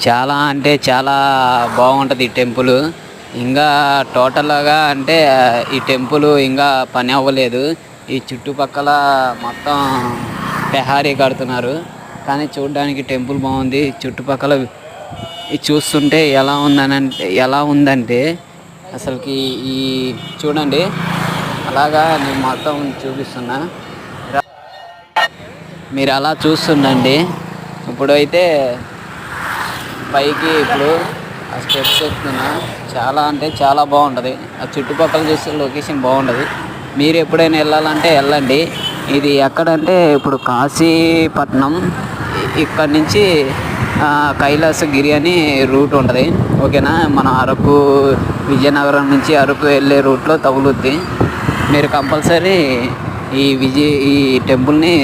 చాలా అంటే చాలా బాగుంటుంది ఈ టెంపుల్. ఇంకా టోటల్గా అంటే ఈ టెంపుల్ ఇంకా పని అవ్వలేదు. ఈ చుట్టుపక్కల మొత్తం పెహారీ కడుతున్నారు. కానీ చూడడానికి టెంపుల్ బాగుంది. చుట్టుపక్కల ఇది చూస్తుంటే ఎలా ఉందంటే అసలుకి ఈ చూడండి. అలాగా నేను మొత్తం చూపిస్తున్నా, మీరు అలా చూస్తుండండి. ఇప్పుడైతే పైకి ఇప్పుడు ఆ స్టెప్స్ ఎక్కుతున్నా. చాలా అంటే చాలా బాగుంటుంది. ఆ చుట్టుపక్కల చూస్తే లొకేషన్ బాగుంటుంది. మీరు ఎప్పుడైనా వెళ్ళాలంటే వెళ్ళండి. ఇది ఎక్కడంటే ఇప్పుడు కాశీపట్నం, ఇక్కడ నుంచి కైలాసగిరి అని రూట్ ఉంటుంది. ఓకేనా, మన అరకు, విజయనగరం నుంచి అరకు వెళ్ళే రూట్లో తగులుద్ది. మీరు కంపల్సరీ ఈ టెంపుల్ని